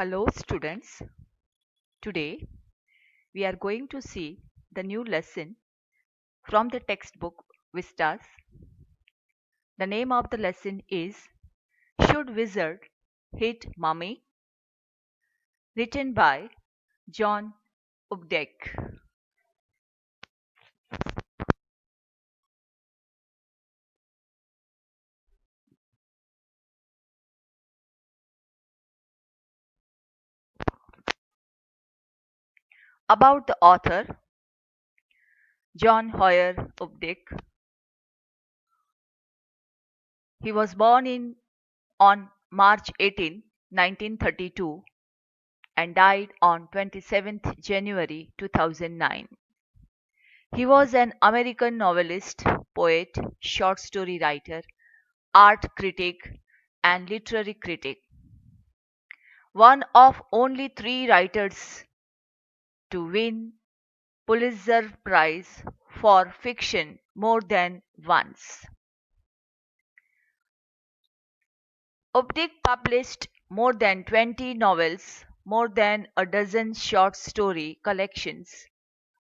Hello, students. Today we are going to see the new lesson from the textbook Vistas. The name of the lesson is Should Wizard Hit Mummy? Written by John Updike. About the author, John Hoyer Updike. He was born on March 18, 1932 and died on 27th January 2009. He was an American novelist, poet, short story writer, art critic, and literary critic. One of only three writers to win Pulitzer Prize for fiction more than once. Updike published more than 20 novels, more than a dozen short story collections,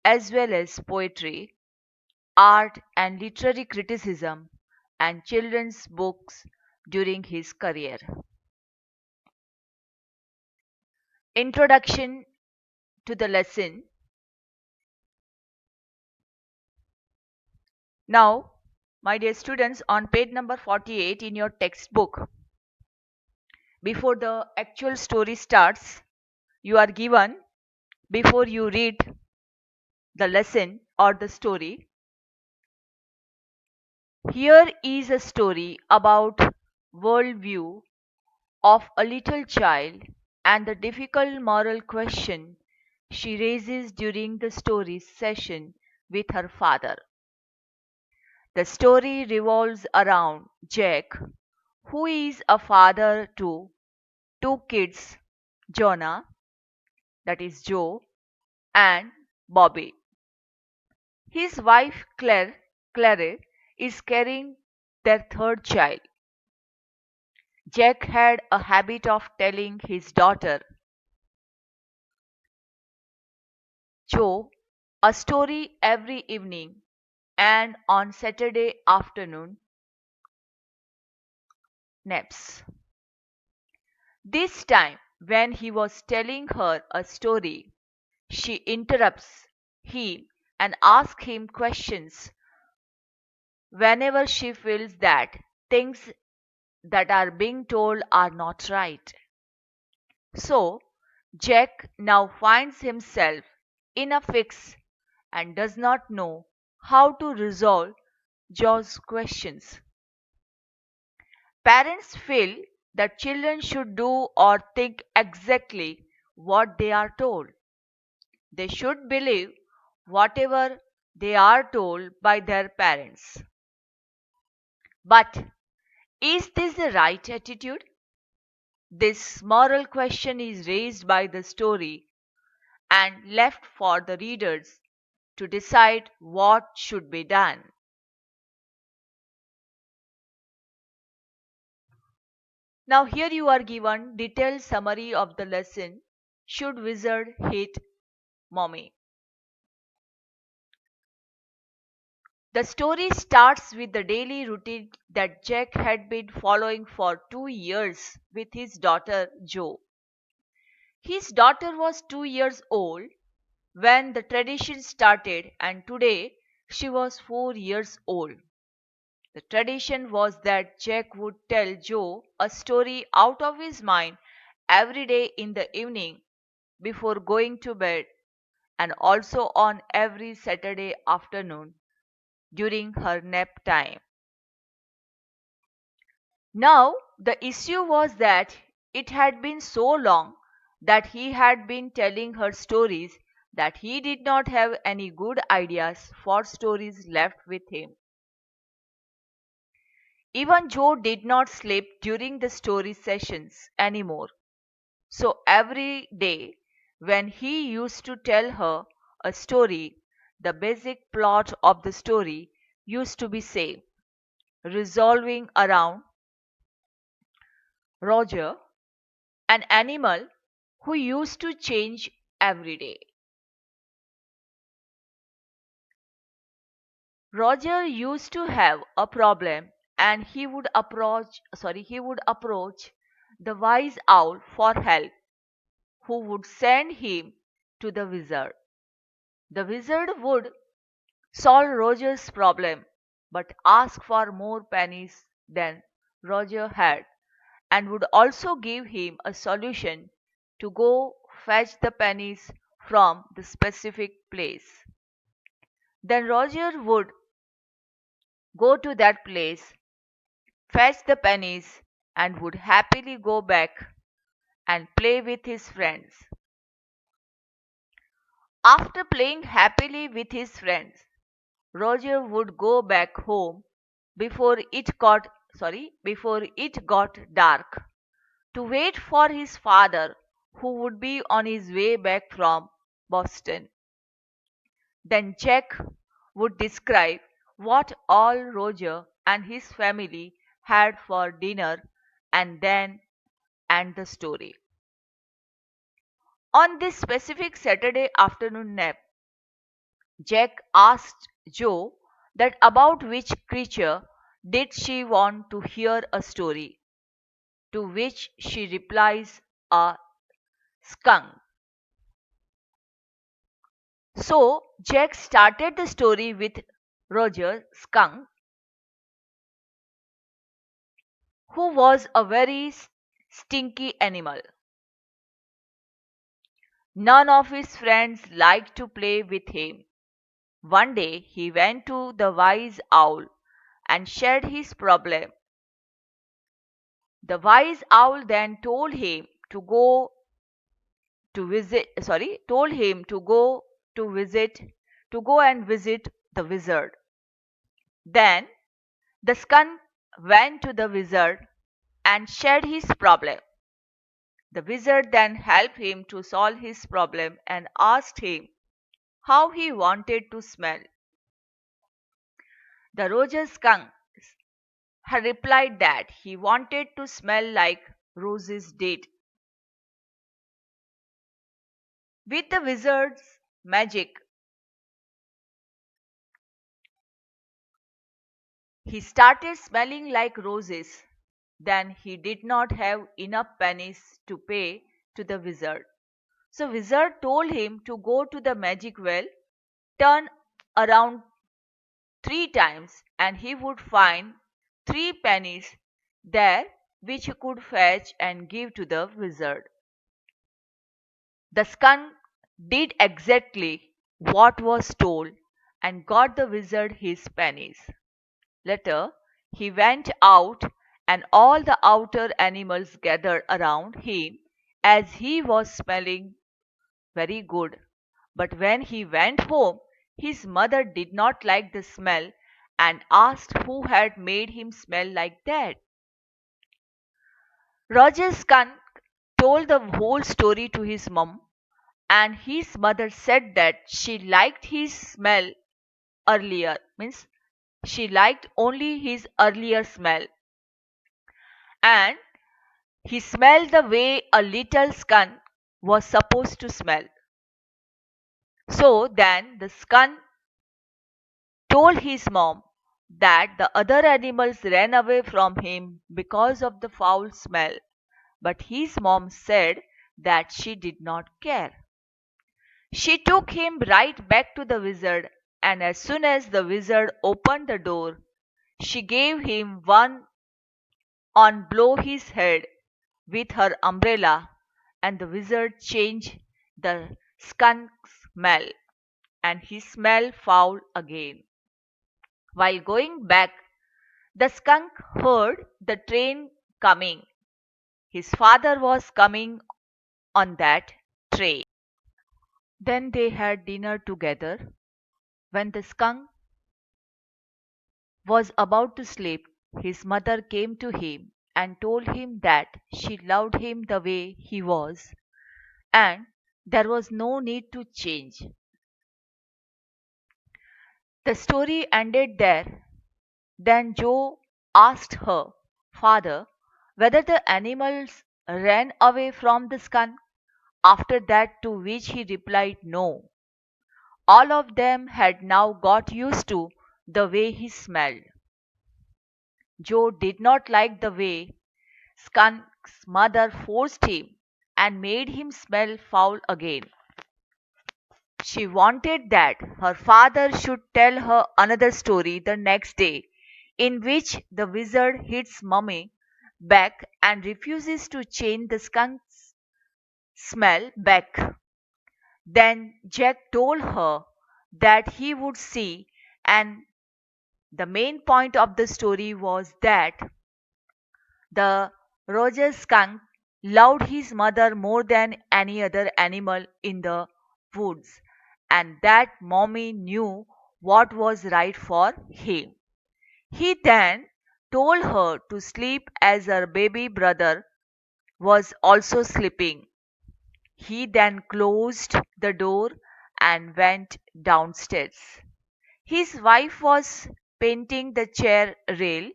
as well as poetry, art and literary criticism, and children's books during his career. Introduction to the lesson. Now, my dear students, on page number 48 in your textbook, before the actual story starts, you are given, before you read the lesson or the story, here is a story about worldview of a little child and the difficult moral question she raises during the story session with her father. The story revolves around Jack, who is a father to two kids, Jonah, that is Joe, and Bobby. His wife Claire is carrying their third child. Jack had a habit of telling his daughter Joe a story every evening and on Saturday afternoon naps. This time, when he was telling her a story, she interrupts him and asks him questions whenever she feels that things that are being told are not right. So, Jack now finds himself in a fix and does not know how to resolve Joe's questions. Parents feel that children should do or think exactly what they are told. They should believe whatever they are told by their parents. But is this the right attitude? This moral question is raised by the story and left for the readers to decide what should be done. Now here you are given detailed summary of the lesson Should Wizard Hit Mommy? The story starts with the daily routine that Jack had been following for 2 years with his daughter Jo. His daughter was 2 years old when the tradition started, and today she was 4 years old. The tradition was that Jack would tell Jo a story out of his mind every day in the evening before going to bed, and also on every Saturday afternoon during her nap time. Now, the issue was that it had been so long that he had been telling her stories that he did not have any good ideas for stories left with him. Even Joe did not sleep during the story sessions anymore. So every day, when he used to tell her a story, the basic plot of the story used to be same, resolving around Roger, an animal who used to change every day. Roger used to have a problem and he would approach the wise owl for help, who would send him to the wizard. The wizard would solve Roger's problem but ask for more pennies than Roger had, and would also give him a solution to go fetch the pennies from the specific place. Then Roger would go to that place, fetch the pennies, and would happily go back and play with his friends. After playing happily with his friends, Roger would go back home before it got dark to wait for his father, who would be on his way back from Boston. Then Jack would describe what all Roger and his family had for dinner and then end the story. On this specific Saturday afternoon nap, Jack asked Joe that about which creature did she want to hear a story, to which she replies, a skunk. So Jack started the story with Roger Skunk, who was a very stinky animal. None of his friends liked to play with him. One day he went to the wise owl and shared his problem. The wise owl then told him to go and visit the wizard. Then the skunk went to the wizard and shared his problem. The wizard then helped him to solve his problem and asked him how he wanted to smell. The Roger skunk had replied that he wanted to smell like roses did. With the wizard's magic, he started smelling like roses. Then he did not have enough pennies to pay to the wizard. So wizard told him to go to the magic well, turn around 3 times, and he would find 3 pennies there which he could fetch and give to the wizard. The skunk did exactly what was told and got the wizard his pennies. Later, he went out, and all the outer animals gathered around him as he was smelling very good. But when he went home, his mother did not like the smell and asked who had made him smell like that. Roger Skunk told the whole story to his mom, and his mother said that she liked his smell earlier, means she liked only his earlier smell, and he smelled the way a little skunk was supposed to smell. So then the skunk told his mom that the other animals ran away from him because of the foul smell, but his mom said that she did not care. She took him right back to the wizard, and as soon as the wizard opened the door, she gave him one on blow his head with her umbrella, and the wizard changed the skunk's smell, and he smelled foul again. While going back, the skunk heard the train coming. His father was coming on that train. Then they had dinner together. When the skunk was about to sleep, his mother came to him and told him that she loved him the way he was, and there was no need to change. The story ended there. Then Joe asked her father whether the animals ran away from the skunk. after that, to which he replied no. All of them had now got used to the way he smelled. Joe did not like the way Skunk's mother forced him and made him smell foul again. She wanted that her father should tell her another story the next day, in which the wizard hits Mummy back and refuses to change the skunk's smell back. Then Jack told her that he would see, and the main point of the story was that the Roger skunk loved his mother more than any other animal in the woods, and that Mommy knew what was right for him. He then told her to sleep as her baby brother was also sleeping. He then closed the door and went downstairs. His wife was painting the chair rail.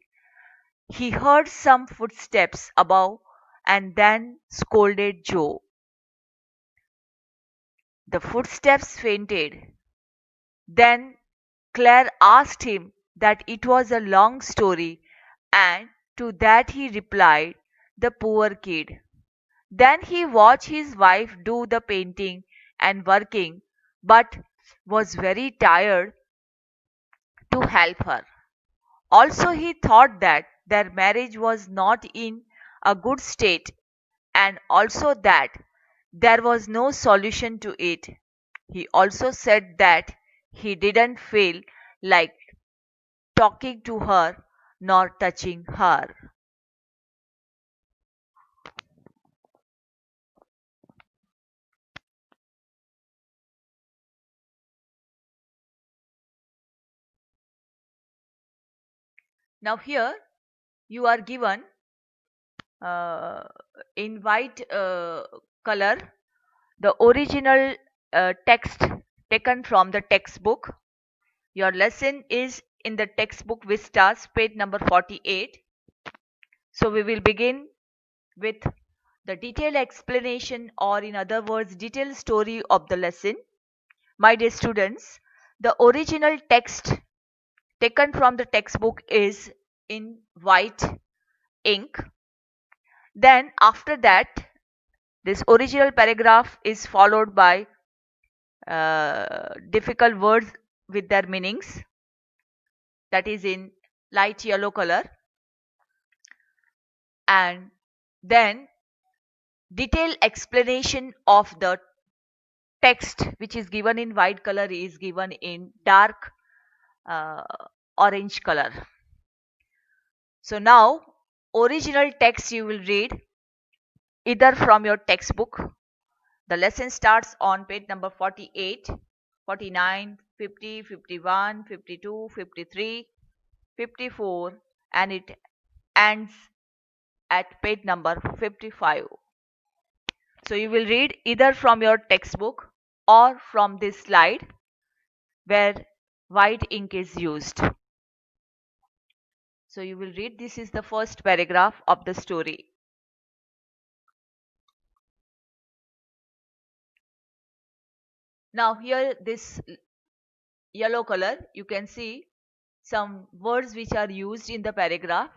He heard some footsteps above and then scolded Joe. The footsteps fainted. Then Claire asked him that it was a long story, and to that he replied, "The poor kid." Then he watched his wife do the painting and working, but was very tired to help her. Also, he thought that their marriage was not in a good state, and also that there was no solution to it. He also said that he didn't feel like talking to her nor touching her. Now, here you are given uh, in white color the original text taken from the textbook. Your lesson is in the textbook Vistas, page number 48. So we will begin with the detailed explanation, or in other words, detailed story of the lesson. My dear students, the original text taken from the textbook is in white ink. Then after that, this original paragraph is followed by difficult words with their meanings, that is in light yellow color, and then detailed explanation of the text which is given in white color is given in dark uh, orange color. So now original text you will read either from your textbook. The lesson starts on page number 48, 49, 50, 51, 52, 53, 54, and it ends at page number 55. So you will read either from your textbook or from this slide where white ink is used. So you will read, this is the first paragraph of the story. Now here this yellow color, you can see some words which are used in the paragraph,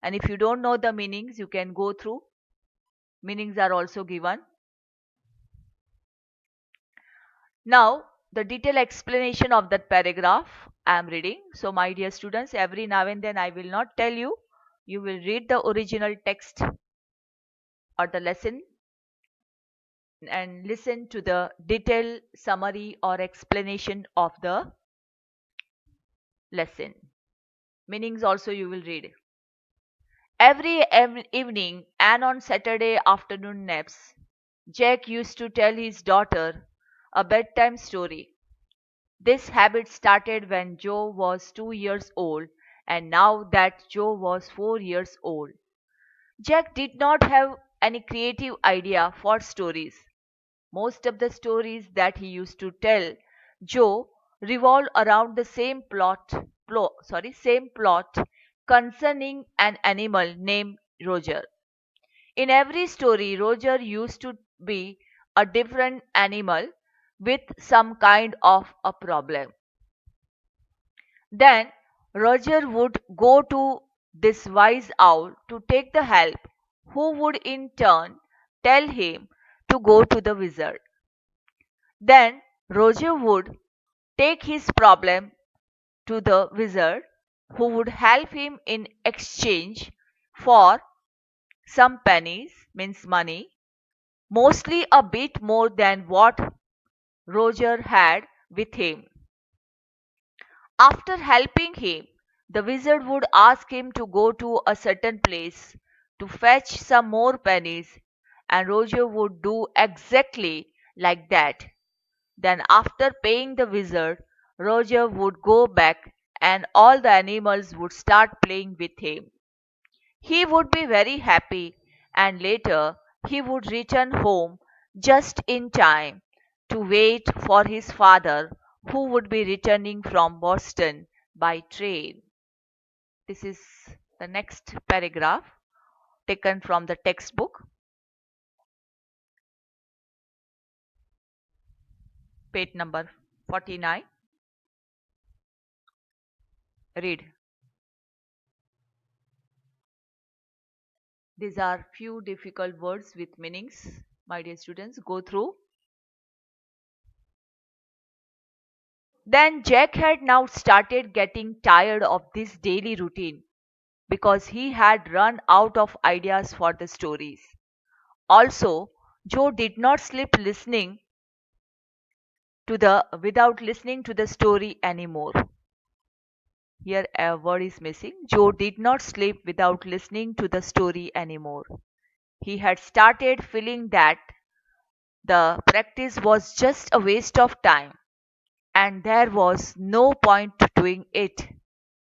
and if you don't know the meanings you can go through. Meanings are also given. Now the detailed explanation of that paragraph I am reading. So my dear students, every now and then I will not tell you, you will read the original text or the lesson and listen to the detailed summary or explanation of the lesson. Meanings also you will read. Every evening and on Saturday afternoon naps, Jack used to tell his daughter a bedtime story. This habit started when Joe was 2 years old, and now that Joe was 4 years old, Jack did not have any creative idea for stories. Most of the stories that he used to tell Joe revolved around the same plot concerning an animal named Roger. In every story, Roger used to be a different animal with some kind of a problem. Then Roger would go to this wise owl to take the help, who would in turn tell him to go to the wizard. Then Roger would take his problem to the wizard, who would help him in exchange for some pennies, means money, mostly a bit more than what Roger had with him. After helping him, the wizard would ask him to go to a certain place to fetch some more pennies, and Roger would do exactly like that. Then, after paying the wizard, Roger would go back and all the animals would start playing with him. He would be very happy, and later he would return home just in time to wait for his father, who would be returning from Boston by train. This is the next paragraph taken from the textbook, page number 49. Read. These are few difficult words with meanings. My dear students, go through. Then Jack had now started getting tired of this daily routine because he had run out of ideas for the stories. Also, Joe did not sleep listening to the without listening to the story anymore. Here a word is missing. Joe did not sleep without listening to the story anymore. He had started feeling that the practice was just a waste of time and there was no point to doing it.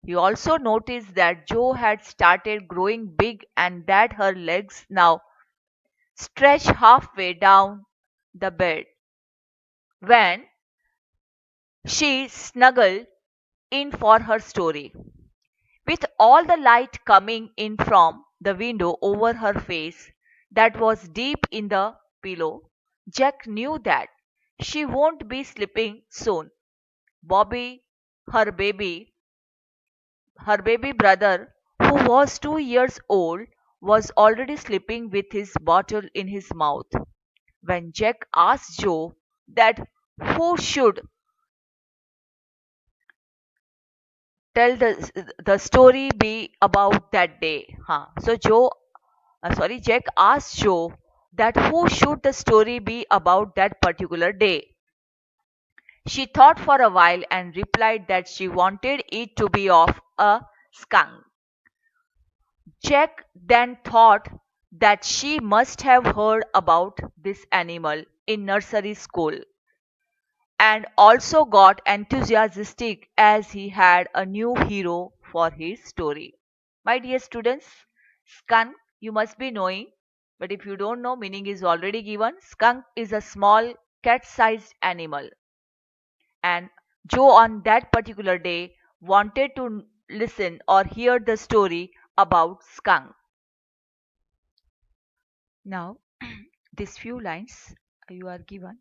He also noticed that Joe had started growing big and that her legs now stretched halfway down the bed when she snuggled in for her story. With all the light coming in from the window over her face that was deep in the pillow, Jack knew that she won't be sleeping soon. Bobby, her baby, her baby brother, who was 2 years old, was already sleeping with his bottle in his mouth. When Jack asked Joe that who should tell the story be about that day. Huh. So Jack asked Joe that who should the story be about that particular day. She thought for a while and replied that she wanted it to be of a skunk. Jack then thought that she must have heard about this animal in nursery school and also got enthusiastic as he had a new hero for his story. My dear students, skunk you must be knowing, but if you don't know, meaning is already given. Skunk is a small cat sized animal, and Joe on that particular day wanted to listen or hear the story about skunk. Now, these few lines you are given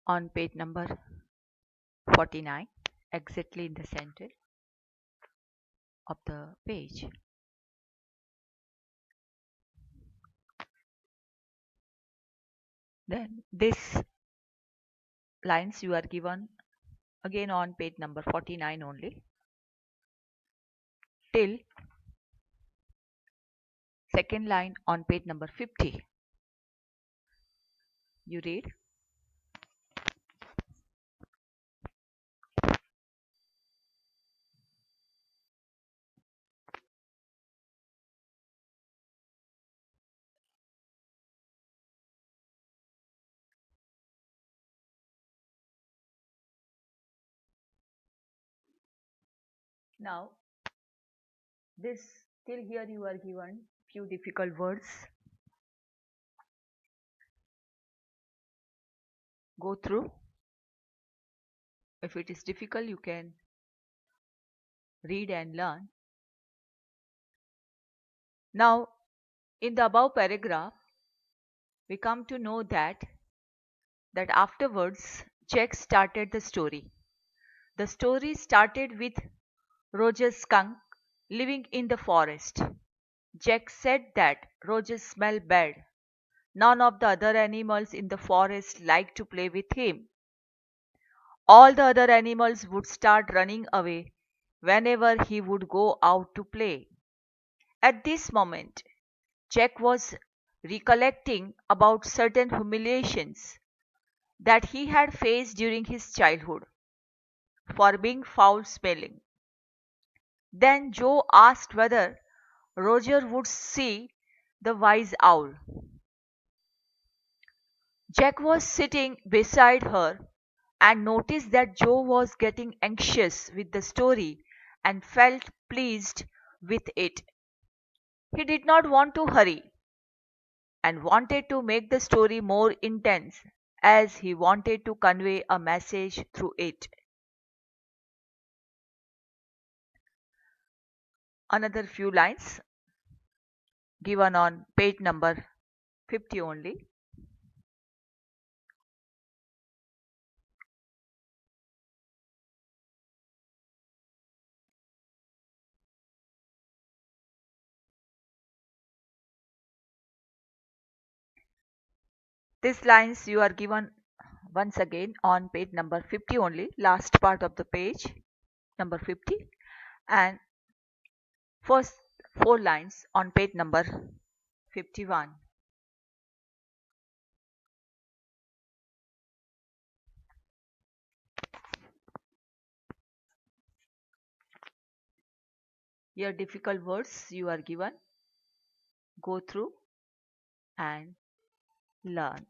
on page number 49, exactly in the center of the page. Then these lines you are given again on page number 49 only till second line on page number 50. You read. Now this till here you are given few difficult words. Go through. If it is difficult, you can read and learn. Now, in the above paragraph, we come to know that afterwards Jack started the story. The story started with Roger's skunk living in the forest. Jack said that Roger smelled bad. None of the other animals in the forest liked to play with him. All the other animals would start running away whenever he would go out to play. At this moment, Jack was recollecting about certain humiliations that he had faced during his childhood for being foul smelling. Then Joe asked whether Roger would see the wise owl. Jack was sitting beside her and noticed that Joe was getting anxious with the story and felt pleased with it. He did not want to hurry and wanted to make the story more intense as he wanted to convey a message through it. Another few lines given on page number 50 only. These lines you are given once again on page number 50 only, last part of the page number 50, and first four lines on page number 51. Here difficult words you are given. Go through and learn.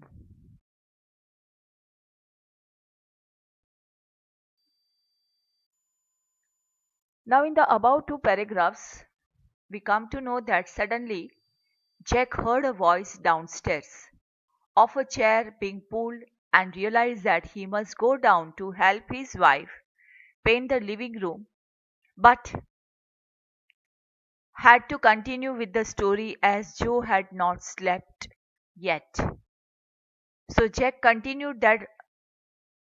Now in the above two paragraphs, we come to know that suddenly Jack heard a voice downstairs of a chair being pulled and realized that he must go down to help his wife paint the living room, but had to continue with the story as Joe had not slept yet. So Jack continued that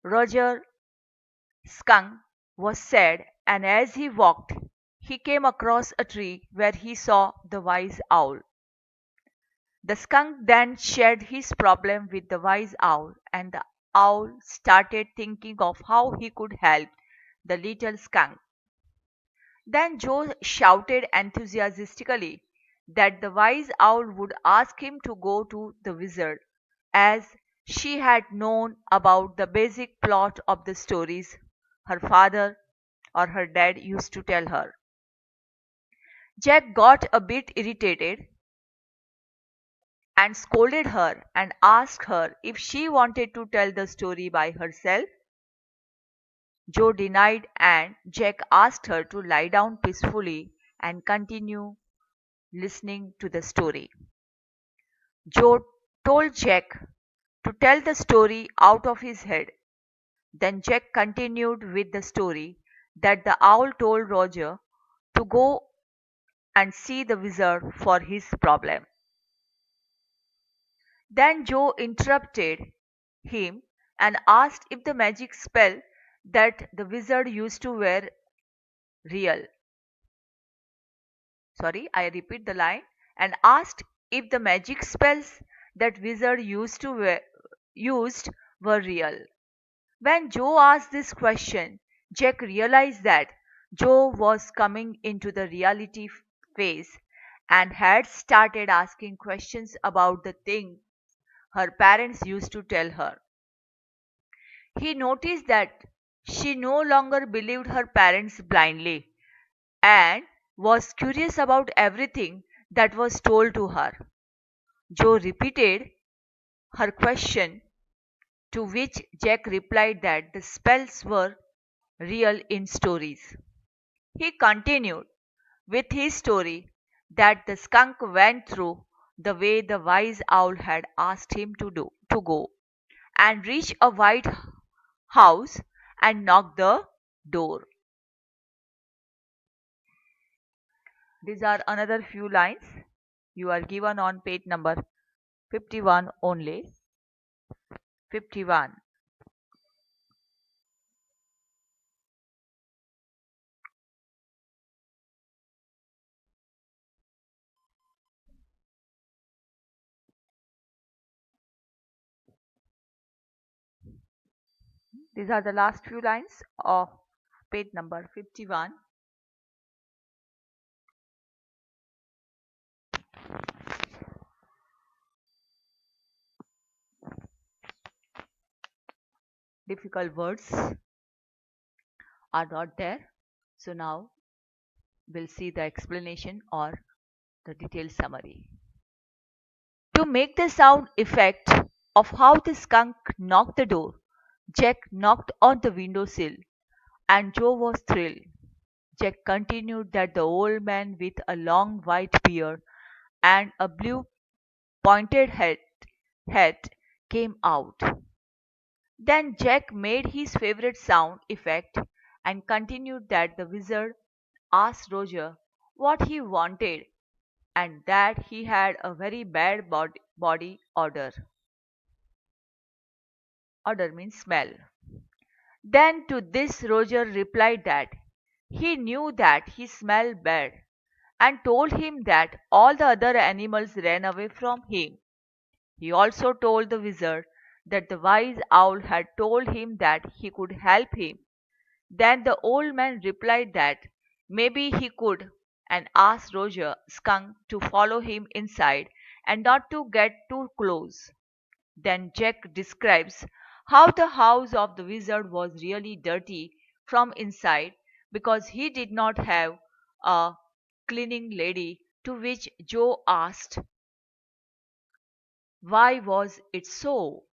Roger Skunk was sad, and as he walked, he came across a tree where he saw the wise owl. The skunk then shared his problem with the wise owl, and the owl started thinking of how he could help the little skunk. Then Joe shouted enthusiastically that the wise owl would ask him to go to the wizard, as she had known about the basic plot of the stories her father or her dad used to tell her. Jack got a bit irritated and scolded her and asked her if she wanted to tell the story by herself. Joe denied, and Jack asked her to lie down peacefully and continue listening to the story. Joe told Jack to tell the story out of his head. Then Jack continued with the story that the owl told Roger to go and see the wizard for his problem. Then Joe interrupted him and asked if the magic spell that the wizard used to wear real. Sorry, I repeat the line, and asked if the magic spells that wizard used were real. When Joe asked this question, Jack realized that Joe was coming into the reality phase and had started asking questions about the thing her parents used to tell her. He noticed that she no longer believed her parents blindly and was curious about everything that was told to her. Joe repeated her question, to which Jack replied that the spells were real in stories. He continued with his story that the skunk went through the way the wise owl had asked him to go and reached a white house and knocked the door. These are another few lines you are given on page number 51 only. 51. These are the last few lines of page number 51. Difficult words are not there. So now we'll see the explanation or the detailed summary. To make the sound effect of how the skunk knocked the door, Jack knocked on the windowsill, and Joe was thrilled. Jack continued that the old man with a long white beard and a blue pointed hat came out. Then Jack made his favorite sound effect and continued that the wizard asked Roger what he wanted and that he had a very bad body odor. Odor means smell. Then to this Roger replied that he knew that he smelled bad and told him that all the other animals ran away from him. He also told the wizard that the wise owl had told him that he could help him. Then the old man replied that maybe he could and asked Roger Skunk to follow him inside and not to get too close. Then Jack describes how the house of the wizard was really dirty from inside because he did not have a cleaning lady, to which Joe asked, why was it so?